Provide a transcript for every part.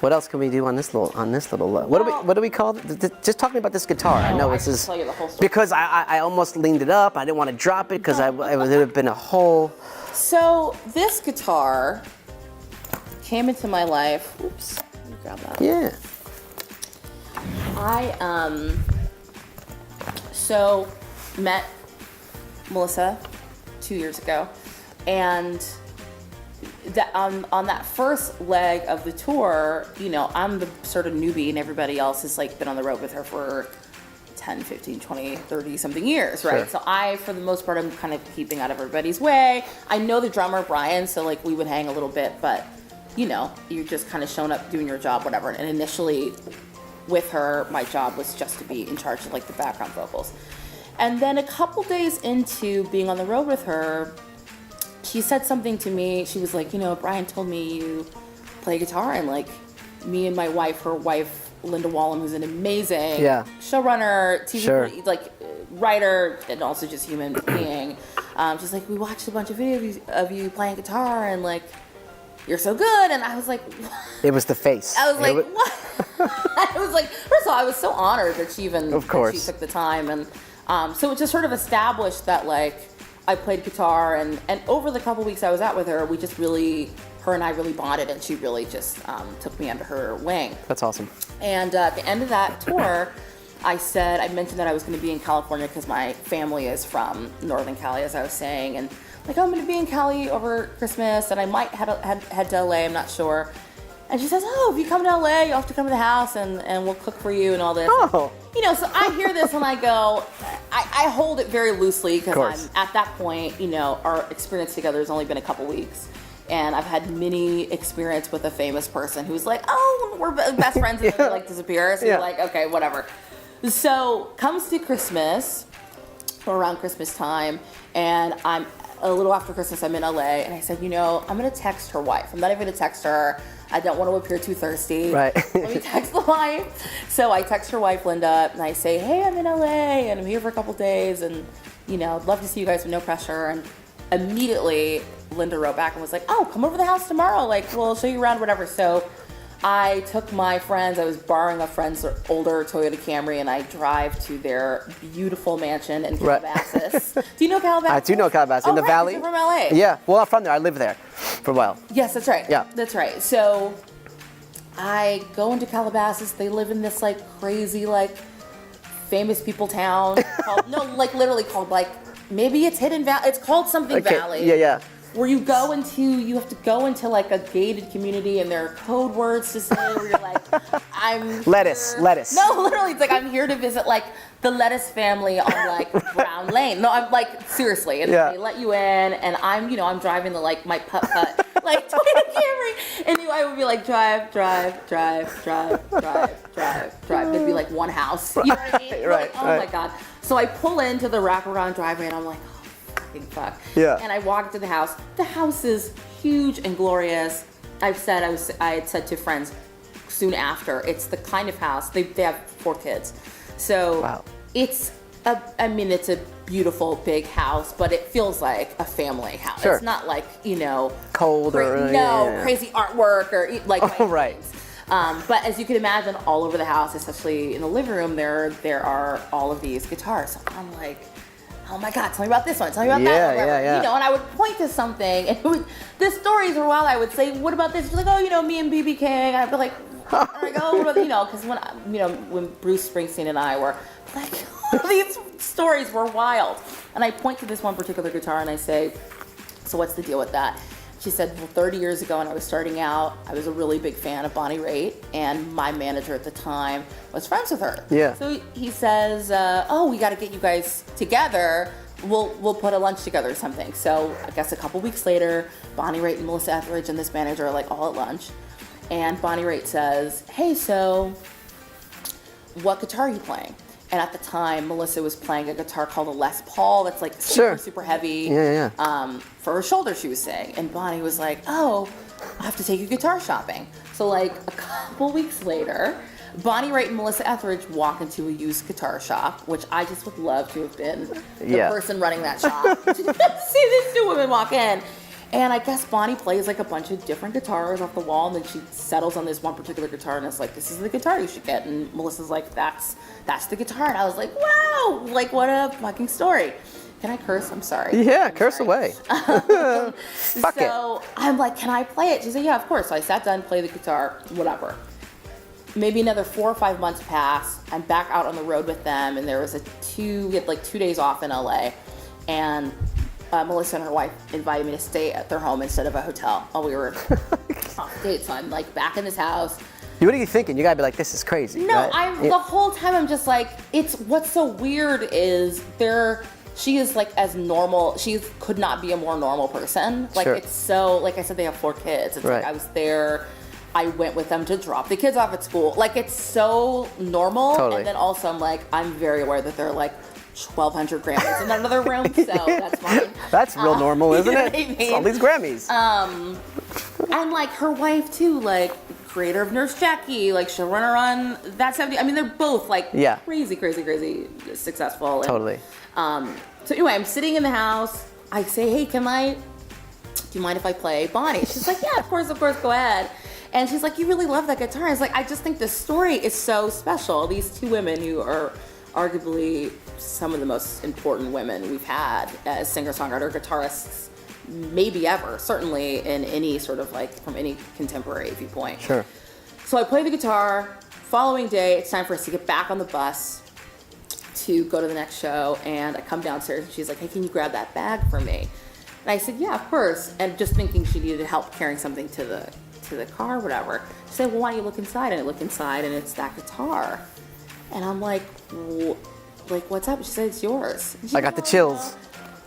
What else can we do on this little? What do we call it? Just talking about this guitar. I know this is tell you the whole story. because I almost leaned it up. I didn't want to drop it because it would have been a whole. So this guitar came into my life. Oops, let me grab that. Yeah. I so met Melissa 2 years ago, and that on that first leg of the tour, I'm the sort of newbie and everybody else has like been on the road with her for 10, 15, 20, 30 something years, right? Sure. So I, for the most part, I'm kind of keeping out of everybody's way. I know the drummer, Brian, so like we would hang a little bit, but you're just kind of showing up, doing your job, whatever. And initially with her, my job was just to be in charge of like the background vocals. And then a couple days into being on the road with her, she said something to me. She was like, Brian told me you play guitar, and like me and my wife, her wife, Linda Wallum, who's an amazing showrunner, TV like writer, and also just human being. She's like, we watched a bunch of videos of you playing guitar, and like, you're so good. And I was like, what? It was the face. I was like, what? I was like, first of all, I was so honored that she even that she took the time, and so it just sort of established that like I played guitar, and over the couple weeks I was out with her, we just really, her and I really bonded, and she really just took me under her wing. That's awesome. And at the end of that tour, I mentioned that I was going to be in California because my family is from Northern Cali, as I was saying, and like, I'm going to be in Cali over Christmas, and I might head to LA, I'm not sure. And she says, if you come to LA, you'll have to come to the house, and we'll cook for you and all this. Oh. So I hear this and I go, I hold it very loosely because I'm at that point, our experience together has only been a couple weeks. And I've had many experience with a famous person who's like, we're best friends, and then like disappear. So you're like, okay, whatever. So comes to Christmas, or around Christmas time, and I'm a little after Christmas, I'm in LA, and I said, I'm going to text her wife. I'm not even going to text her. I don't want to appear too thirsty. Right. Let me text the wife. So I text her wife, Linda, and I say, hey, I'm in LA, and I'm here for a couple days, and, I'd love to see you guys with no pressure. And immediately, Linda wrote back and was like, come over to the house tomorrow. Like, we'll show you around, whatever. So I took my friends, I was borrowing a friend's older Toyota Camry, and I drive to their beautiful mansion in Calabasas. Do you know Calabasas? I do know Calabasas, in the valley. You're from LA. Yeah, well, I'm from there. I lived there for a while. Yes, that's right. Yeah. That's right. So I go into Calabasas. They live in this like crazy, like famous people town called, literally called like, maybe it's Hidden Valley. It's called something Valley. Yeah. Where you have to go into like a gated community, and there are code words to say where you're like, I'm lettuce. No, literally, it's like, I'm here to visit like the lettuce family on like Brown Lane. No, I'm like, seriously. And they let you in, and I'm driving the like my putt like Toyota Camry, and I would be like, drive. There'd be like one house. You know what I mean? Right. My God. So I pull into the wraparound driveway, and I'm like, fuck. Yeah. And I walked to the house. The house is huge and glorious. I had said to friends soon after, it's the kind of house, they have 4 kids. So it's a beautiful big house, but it feels like a family house. Sure. It's not like, cold crazy artwork or like right. But as you can imagine, all over the house, especially in the living room, there are all of these guitars. So I'm like, oh my God, tell me about this one, tell me about that one. Yeah. And I would point to something, and the stories were wild. I would say, what about this? She's like, me and B.B. King. I'd be like, what about, because when Bruce Springsteen and I were like, these stories were wild. And I point to this one particular guitar, and I say, so what's the deal with that? She said, 30 years ago when I was starting out, I was a really big fan of Bonnie Raitt, and my manager at the time was friends with her. Yeah. So he says, we got to get you guys together. We'll put a lunch together or something. So I guess a couple weeks later, Bonnie Raitt and Melissa Etheridge and this manager are like all at lunch. And Bonnie Raitt says, hey, so what guitar are you playing? And at the time, Melissa was playing a guitar called a Les Paul that's like super heavy. Yeah. For her shoulder, she was saying. And Bonnie was like, I have to take you guitar shopping. So like a couple weeks later, Bonnie Raitt and Melissa Etheridge walk into a used guitar shop, which I just would love to have been the person running that shop. See these 2 women walk in. And I guess Bonnie plays like a bunch of different guitars off the wall, and then she settles on this one particular guitar, and it's like, this is the guitar you should get. And Melissa's like, that's the guitar. And I was like, wow, like what a fucking story. Can I curse? I'm sorry. Yeah, I'm curse sorry. away. Fuck it. So I'm like, can I play it? She said, yeah, of course. So I sat down, played the guitar, whatever. Maybe another 4 or 5 months pass. I'm back out on the road with them, and there was we had like 2 days off in LA, and Melissa and her wife invited me to stay at their home instead of a hotel while we were off date. So I'm like back in this house. What are you thinking? You gotta be like, this is crazy. No, right? the whole time I'm just like, what's so weird is she is like as normal. She could not be a more normal person. Like Sure. It's so, like I said, they have 4 kids. It's Right. like I was there. I went with them to drop the kids off at school. Like it's so normal. Totally. And then also I'm like, I'm very aware that they're like 1,200 Grammys in another room, so that's fine. That's real normal, isn't you know it? what I mean? It's all these Grammys. And like her wife too, like creator of Nurse Jackie, like showrunner on That 70. I mean, they're both like crazy successful. And, Totally. So anyway, I'm sitting in the house. I say, hey, do you mind if I play Bonnie? She's like, yeah, of course, go ahead. And she's like, you really love that guitar. I was like, I just think this story is so special. These 2 women who are arguably some of the most important women we've had as singer-songwriter guitarists maybe ever, certainly in any sort of like from any contemporary viewpoint. Sure. So I play the guitar. Following day, it's time for us to get back on the bus to go to the next show, and I come downstairs and she's like, hey, can you grab that bag for me? And I said, yeah, of course. And just thinking she needed help carrying something to the car, whatever. She said, well, why don't you look inside? And I look inside and it's that guitar. And I'm like, what's up? She said, it's yours. I got the chills.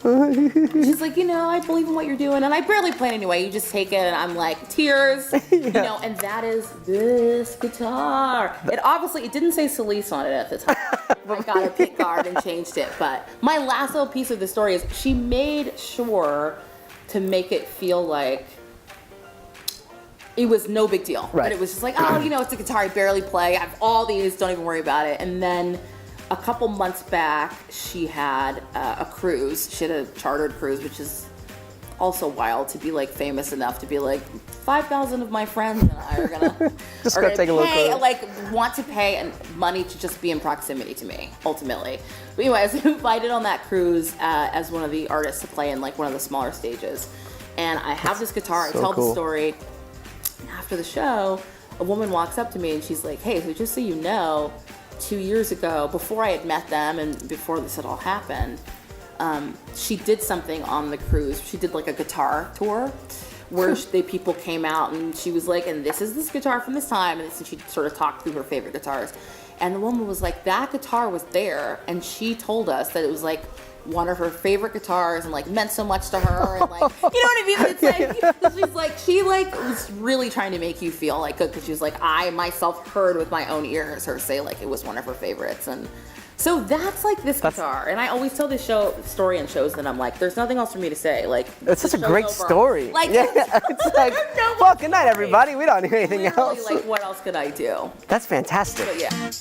She's like, I believe in what you're doing. And I barely play it anyway. You just take it, and I'm like, tears. And that is this guitar. It didn't say Celisse on it at the time. I got a pick guard and changed it. But my last little piece of the story is she made sure to make it feel like it was no big deal. Right. But it was just like, it's a guitar I barely play. I have all these, don't even worry about it. And then a couple months back, she had a cruise. She had a chartered cruise, which is also wild to be like famous enough to be like 5,000 of my friends and I are gonna just go take a look. Want to pay and money to just be in proximity to me ultimately. But anyway, I was invited on that cruise as one of the artists to play in like one of the smaller stages, and I have this guitar. So I tell cool. the story. After the show, a woman walks up to me and she's like, hey, so just so you know, 2 years ago, before I had met them and before this had all happened, she did something on the cruise. She did like a guitar tour where people came out and she was like, and this is this guitar from this time. And she sort of talked through her favorite guitars. And the woman was like, that guitar was there. And she told us that it was like one of her favorite guitars and like meant so much to her. And like, you know what I mean? It's like, she was really trying to make you feel like good, because she was like, I myself heard with my own ears her say like it was one of her favorites. And so that's like this guitar. And I always tell this story in shows that I'm like, there's nothing else for me to say. Like, it's such a great story. Like, it's like, well, good night, everybody. We don't need anything else. Like, what else could I do? That's fantastic. But yeah.